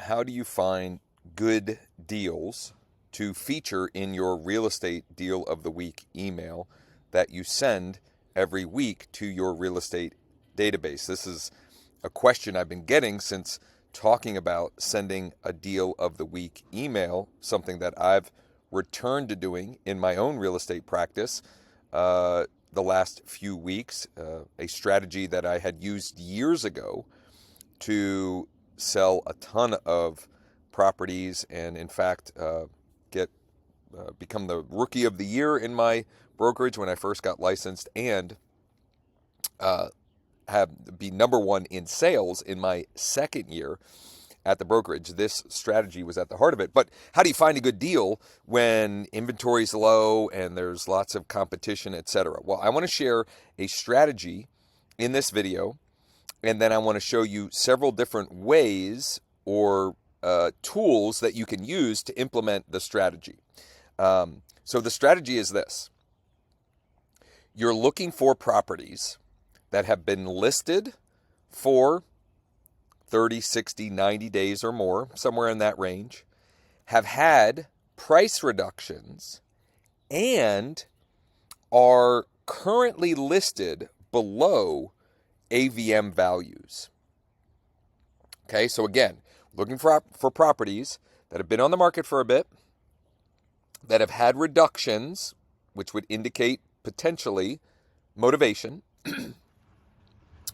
how do you find good deals to feature in your real estate deal of the week email that you send every week to your real estate database? This is a question I've been getting since talking about sending a deal of the week email, something that I've returned to doing in my own real estate practice the last few weeks, a strategy that I had used years ago to sell a ton of properties and, in fact, become the rookie of the year in my brokerage when I first got licensed, and be number one in sales in my second year at the brokerage. This strategy was at the heart of it. But how do you find a good deal when inventory is low and there's lots of competition, etc.? Well, I want to share a strategy in this video, and then I want to show you several different ways or tools that you can use to implement the strategy. So the strategy is this. You're looking for properties that have been listed for 30, 60, 90 days or more, somewhere in that range, have had price reductions, and are currently listed below AVM values. Okay, so again, looking for properties that have been on the market for a bit, that have had reductions, which would indicate potentially motivation,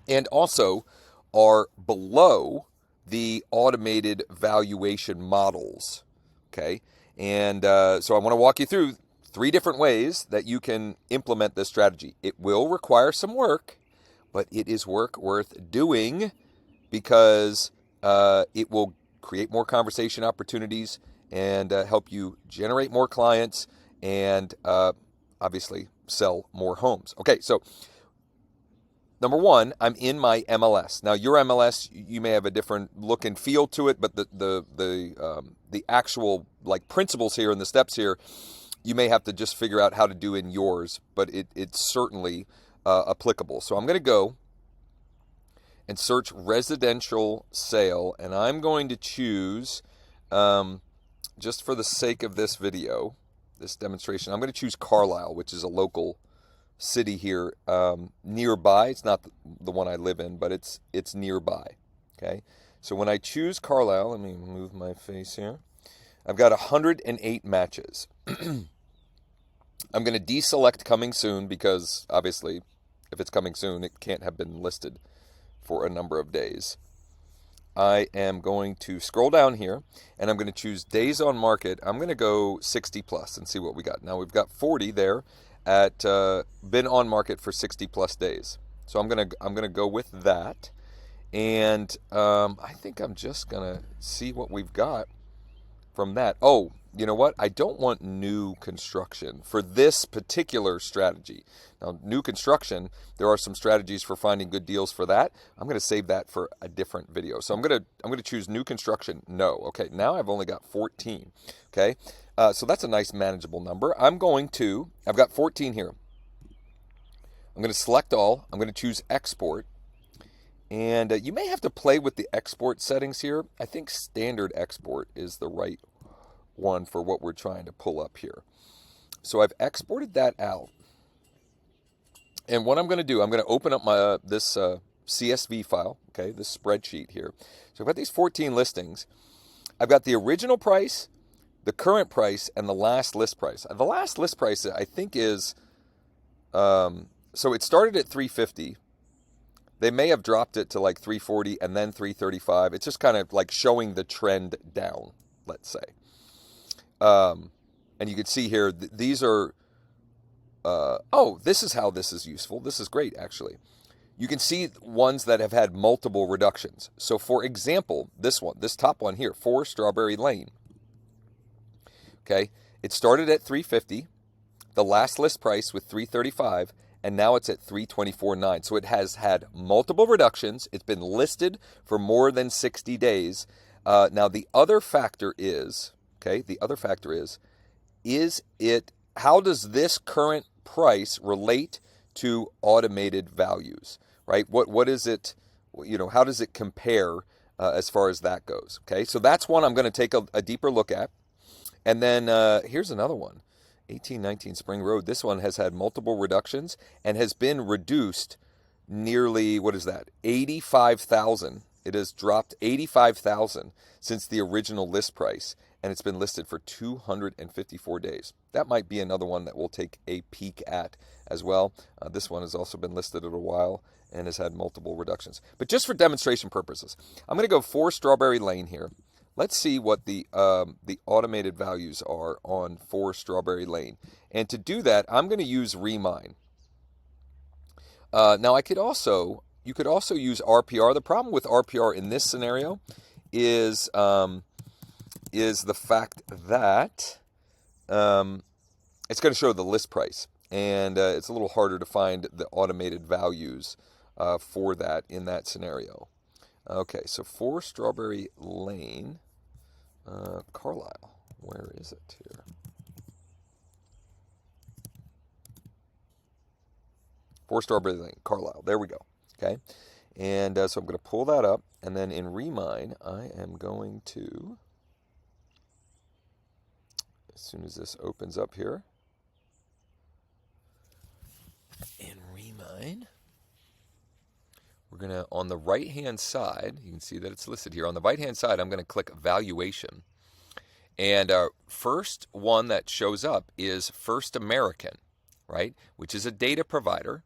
and also are below the automated valuation models. Okay, and so I want to walk you through 3 different ways that you can implement this strategy. It will require some work, but it is work worth doing because it will create more conversation opportunities and help you generate more clients and obviously sell more homes. Okay, so number 1, I'm in my MLS. Now, your MLS, you may have a different look and feel to it, but the actual principles here and the steps here, you may have to just figure out how to do in yours, but it's certainly applicable. So I'm going to go and search residential sale, and I'm going to choose, just for the sake of this video, this demonstration, I'm going to choose Carlisle, which is a local city here nearby. It's not the one I live in, but it's nearby. Okay, so when I choose Carlisle, let me move my face here. I've got 108 matches. I'm going to deselect coming soon because obviously if it's coming soon, it can't have been listed for a number of days. I am going to scroll down here and I'm going to choose days on market. I'm going to go 60 plus and see what we got. Now we've got 40 there at been on market for 60 plus days. So I'm gonna go with that, and I think I'm just gonna see what we've got from that. Oh, you know what? I don't want new construction for this particular strategy. Now, new construction, there are some strategies for finding good deals for that. I'm going to save that for a different video. So I'm going to choose new construction. No. Okay, now I've only got 14. Okay, so that's a nice manageable number. I've got 14 here. I'm going to select all. I'm going to choose export. And you may have to play with the export settings here. I think standard export is the right one for what we're trying to pull up here. So I've exported that out. And what I'm going to do, I'm going to open up my this CSV file, okay, this spreadsheet here. So I've got these 14 listings. I've got the original price, the current price, and the last list price. The last list price, I think, is, so it started at $350. They may have dropped it to like $340 and then $335. It's just kind of like showing the trend down, let's say. And you can see here, these are, this is how this is useful. This is great, actually. You can see ones that have had multiple reductions. So, for example, this top one here, 4 Strawberry Lane. Okay, it started at $350. The last list price was $335, and now it's at $324.9. So it has had multiple reductions. It's been listed for more than 60 days. Now, the other factor is, how does this current price relate to automated values, right? What is it, how does it compare as far as that goes. Okay, so that's one I'm going to take a deeper look at. And then here's another one, 1819 Spring Road. This one has had multiple reductions and has been reduced nearly, what is that, 85,000. It has dropped 85,000 since the original list price, and it's been listed for 254 days. That might be another one that we'll take a peek at as well. This one has also been listed a while and has had multiple reductions. But just for demonstration purposes, I'm going to go 4 Strawberry Lane here. Let's see what the automated values are on 4 Strawberry Lane. And to do that, I'm going to use Remine. Now, you could also use RPR. The problem with RPR in this scenario is the fact that it's going to show the list price, and it's a little harder to find the automated values for that in that scenario. Okay, so 4 Strawberry Lane, Carlisle. Where is it here? 4 Strawberry Lane, Carlisle. There we go. Okay, and so I'm going to pull that up, and then in Remine, I am going to, as soon as this opens up here, in Remine, we're going to, on the right-hand side, you can see that it's listed here. On the right-hand side, I'm going to click Valuation. And our first one that shows up is First American, right, which is a data provider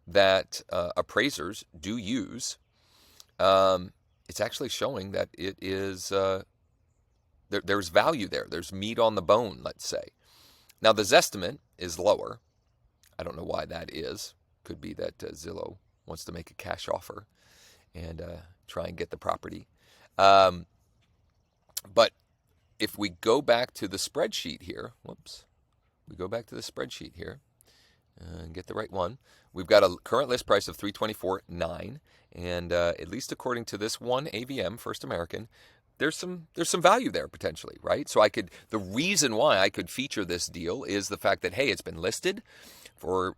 that appraisers do use. It's actually showing that it is, there's value there. There's meat on the bone, let's say. Now, the Zestimate is lower. I don't know why that is. Could be that Zillow wants to make a cash offer and try and get the property. But if we go back to the spreadsheet here, we go back to the spreadsheet here and get the right one. We've got a current list price of $324,900, and at least according to this one AVM, First American, there's some value there potentially, right? So the reason why I could feature this deal is the fact that, hey, it's been listed for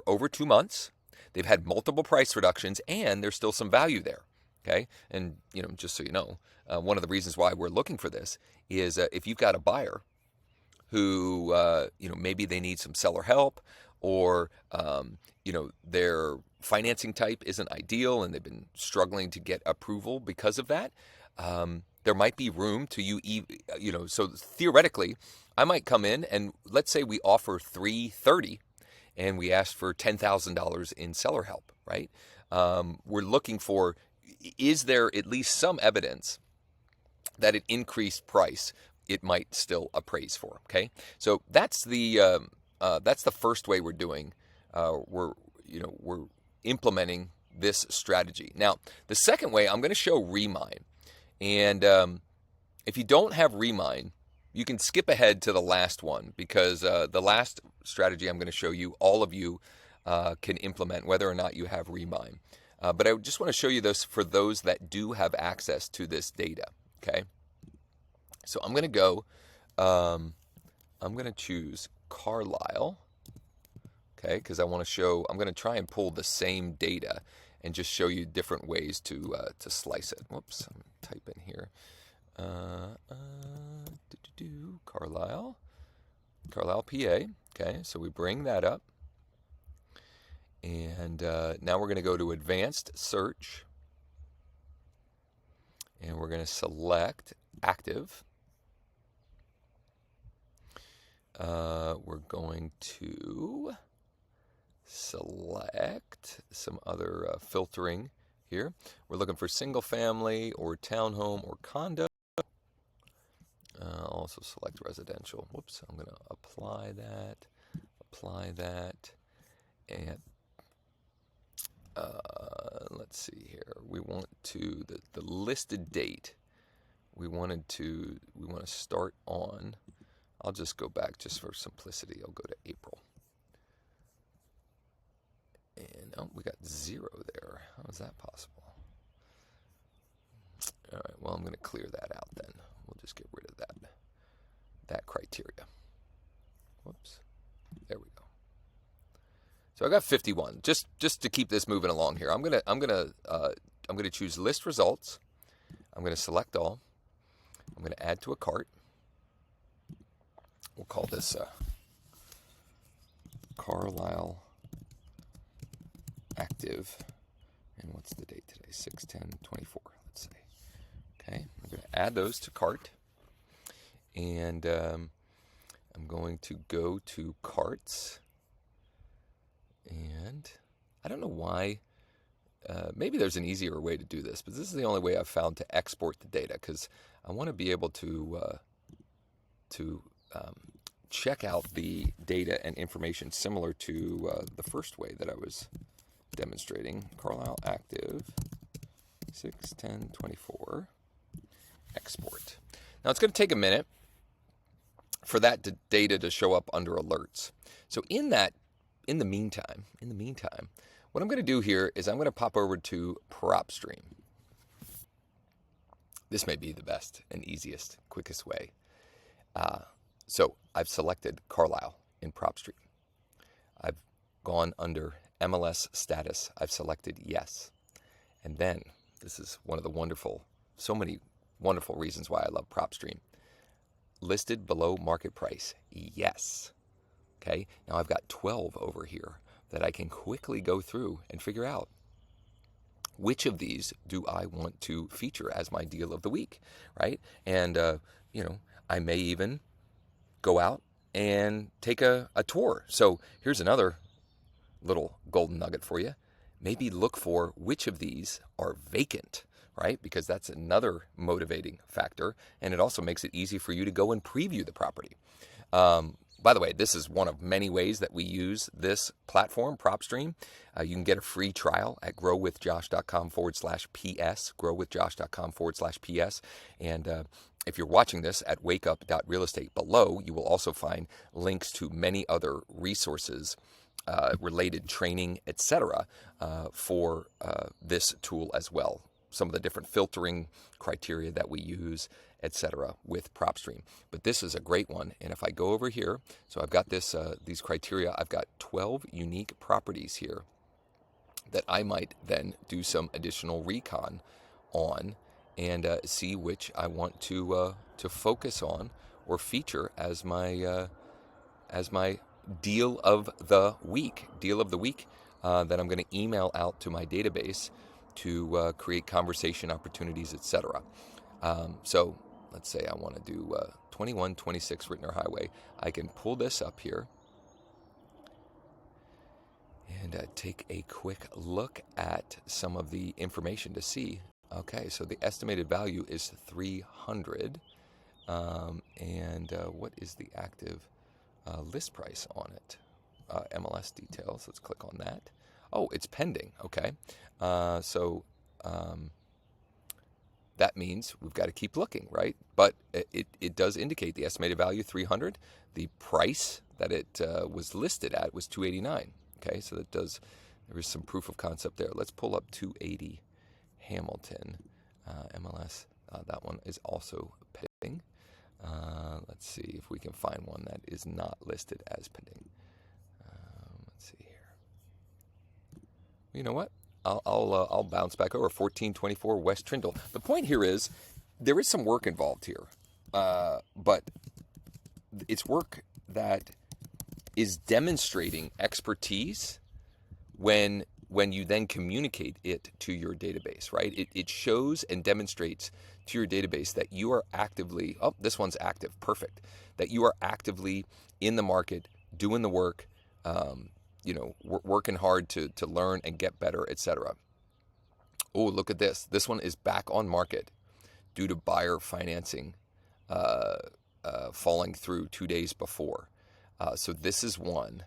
over 2 months. They've had multiple price reductions, and there's still some value there. Okay, and just so you know, one of the reasons why we're looking for this is if you've got a buyer who maybe they need some seller help, or their financing type isn't ideal and they've been struggling to get approval because of that, there might be room to so theoretically I might come in and let's say we offer $330 and we ask for $10,000 in seller help, right? We're looking for, is there at least some evidence that an increased price it might still appraise for? Okay, so that's the first way we're doing. We're implementing this strategy. Now, the second way, I'm going to show Remine, and if you don't have Remine, you can skip ahead to the last one, because the last strategy I'm going to show you, all of you can implement whether or not you have Remine. But I just want to show you this for those that do have access to this data. Okay, so I'm going to go, I'm going to choose Carlisle, okay, because I want to show, I'm going to try and pull the same data and just show you different ways to slice it. Whoops, I'm going to type in here. Carlisle, PA. Okay, so we bring that up. And now we're going to go to Advanced Search. And we're going to select Active. We're going to select some other filtering here. We're looking for single family or townhome or condo. Also select residential. Whoops, I'm going to apply that, and let's see here. We want to the listed date. We want to start on. I'll just go back just for simplicity. I'll go to April. And we got 0 there. How is that possible? All right. Well, I'm going to clear that out then. We'll just get rid of that criteria. Whoops. There we go. So I got 51. Just to keep this moving along here, I'm gonna I'm going to choose list results. I'm going to select all. I'm going to add to a cart. We'll call this Carlisle Active. And what's the date today? 6/10/24, let's say. Okay, I'm going to add those to cart. And I'm going to go to carts. And I don't know why. Maybe there's an easier way to do this, but this is the only way I've found to export the data, because I want to be able to check out the data and information similar to the first way that I was demonstrating. Carlisle Active 6/10/24 export. Now it's going to take a minute for that data to show up under alerts. So in the meantime, what I'm going to do here is I'm going to pop over to PropStream. This may be the best and easiest, quickest way. So I've selected Carlisle in PropStream. I've gone under MLS status. I've selected yes. And then, this is one of the so many wonderful reasons why I love PropStream. Listed below market price, yes. Okay, now I've got 12 over here that I can quickly go through and figure out which of these do I want to feature as my deal of the week, right? And, I may even go out and take a tour. So here's another little golden nugget for you. Maybe look for which of these are vacant, right? Because that's another motivating factor, and it also makes it easy for you to go and preview the property. By the way, this is one of many ways that we use this platform, PropStream. You can get a free trial at growwithjosh.com/PS, growwithjosh.com/PS. And if you're watching this at wakeup.realestate below, you will also find links to many other resources, related training, etc., for this tool as well. Some of the different filtering criteria that we use, etc., with PropStream. But this is a great one. And if I go over here, so I've got these criteria. I've got 12 unique properties here that I might then do some additional recon on and see which I want to focus on or feature as my deal of the week. That I'm going to email out to my database to create conversation opportunities, etc. So let's say I want to do 2126 Rittner Highway. I can pull this up here and take a quick look at some of the information to see. Okay, so the estimated value is 300, and what is the active list price on it? MLS details. Let's click on that. Oh, it's pending. Okay, so that means we've got to keep looking, right? But it does indicate the estimated value 300. The price that it was listed at was 289. Okay, so there is some proof of concept there. Let's pull up 280 Hamilton MLS. That one is also pending. Let's see if we can find one that is not listed as pending. Let's see here. You know what? I'll bounce back over 1424 West Trindle. The point here is there is some work involved here, but it's work that is demonstrating expertise when you then communicate it to your database, right? It shows and demonstrates to your database that you are actively, oh, this one's active, perfect, that you are actively in the market, doing the work, working hard to learn and get better, etc. Oh, look at this. This one is back on market due to buyer financing falling through 2 days before. So this is one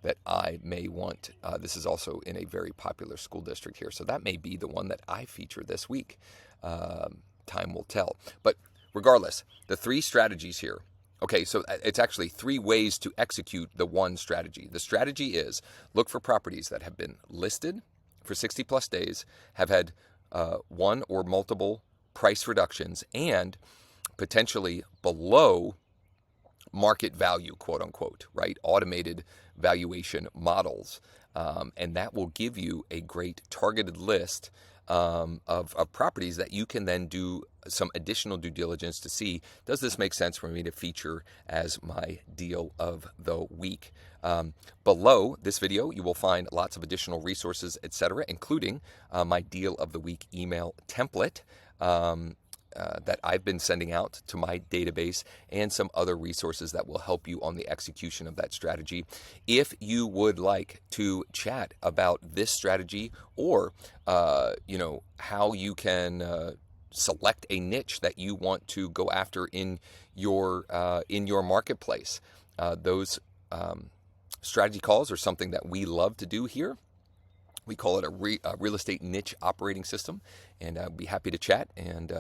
that I may want. This is also in a very popular school district here. So that may be the one that I feature this week. Time will tell. But regardless, the 3 strategies here. Okay, so it's actually 3 ways to execute the one strategy. The strategy is look for properties that have been listed for 60 plus days, have had one or multiple price reductions, and potentially below market value, quote unquote, right? Automated valuation models. And that will give you a great targeted list of properties that you can then do some additional due diligence to see, does this make sense for me to feature as my deal of the week? Below this video, you will find lots of additional resources, etc., including my deal of the week email template. That I've been sending out to my database, and some other resources that will help you on the execution of that strategy. If you would like to chat about this strategy, or how you can select a niche that you want to go after in your marketplace, those strategy calls are something that we love to do here. We call it a real estate niche operating system, and I'd be happy to chat and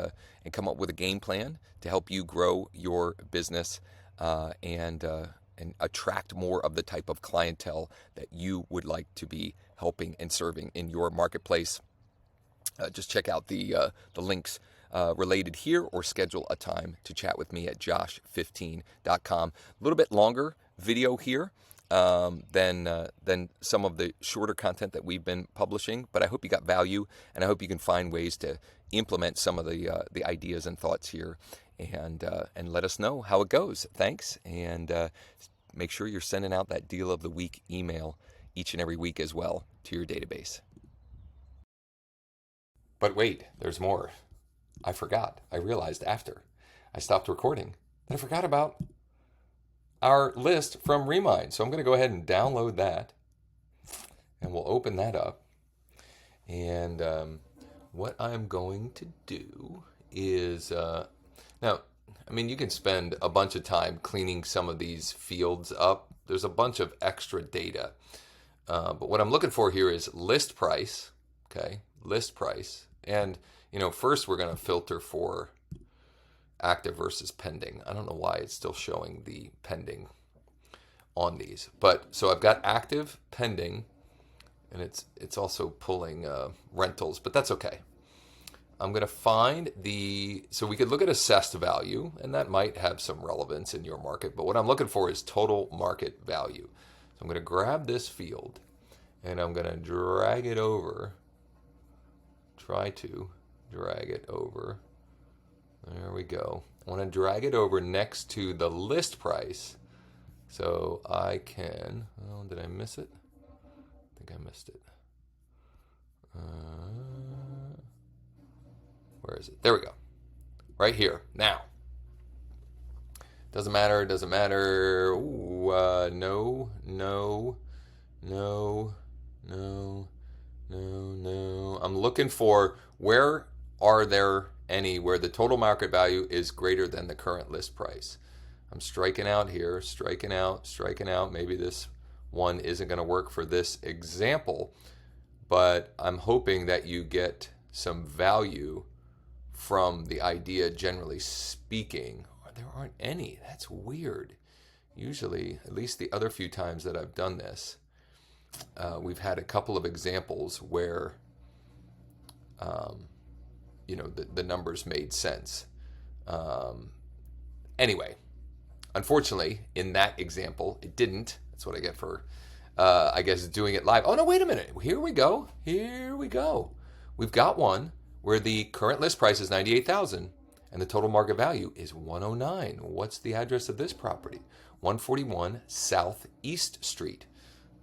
come up with a game plan to help you grow your business and attract more of the type of clientele that you would like to be helping and serving in your marketplace. Just check out the links related here, or schedule a time to chat with me at josh15.com. A little bit longer video here than some of the shorter content that we've been publishing, but I hope you got value, and I hope you can find ways to implement some of the ideas and thoughts here, and let us know how it goes. Thanks, and make sure you're sending out that deal of the week email each and every week as well to your database. But wait, there's more. I forgot. I realized after I stopped recording that I forgot about our list from Remind. So I'm going to go ahead and download that, and we'll open that up. And what I'm going to do is, now, I mean, you can spend a bunch of time cleaning some of these fields up. There's a bunch of extra data. But what I'm looking for here is list price, okay? List price. And, first we're going to filter for active versus pending. I don't know why it's still showing the pending on these, but so I've got active, pending, and it's also pulling rentals, but that's okay. I'm going to find so we could look at assessed value, and that might have some relevance in your market, but what I'm looking for is total market value. So I'm going to grab this field, and I'm going to drag it over, try to drag it over. There we go. I want to drag it over next to the list price, so I can, oh, did I miss it? I think I missed it. Where is it? There we go. Right here. Now. Doesn't matter. Ooh, no. I'm looking for where the total market value is greater than the current list price. I'm striking out here, striking out. Maybe this one isn't going to work for this example, but I'm hoping that you get some value from the idea, generally speaking. There aren't any. That's weird. Usually, at least the other few times that I've done this, we've had a couple of examples where the numbers made sense. Anyway, unfortunately, in that example, it didn't. That's what I get for, I guess, doing it live. Oh, no, wait a minute. Here we go. We've got one where the current list price is $98,000 and the total market value is $109,000. What's the address of this property? 141 Southeast Street.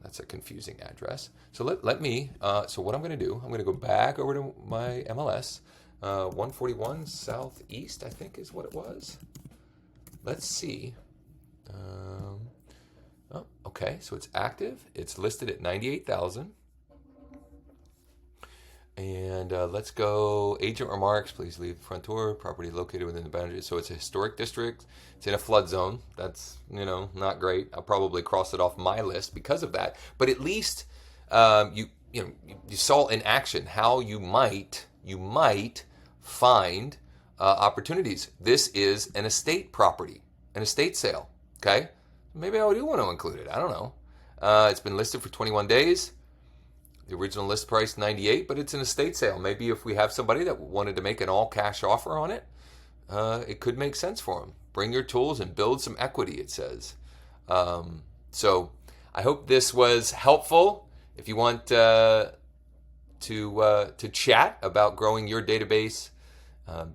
That's a confusing address. So let me, so what I'm going to do, I'm going to go back over to my MLS. 141 Southeast, I think is what it was. Let's see. Okay, so it's active. It's listed at $98,000. And let's go. Agent remarks, please leave the front door. Property located within the boundaries. So it's a historic district. It's in a flood zone. That's, not great. I'll probably cross it off my list because of that. But at least you saw in action how you might find opportunities. This is an estate property, an estate sale. Okay, maybe I do want to include it. I don't know. It's been listed for 21 days. The original list price $98,000, but it's an estate sale. Maybe if we have somebody that wanted to make an all-cash offer on it, it could make sense for them. Bring your tools and build some equity, it says. So I hope this was helpful. If you want to to chat about growing your database,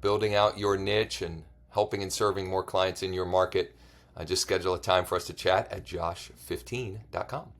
building out your niche, and helping and serving more clients in your market, just schedule a time for us to chat at josh15.com.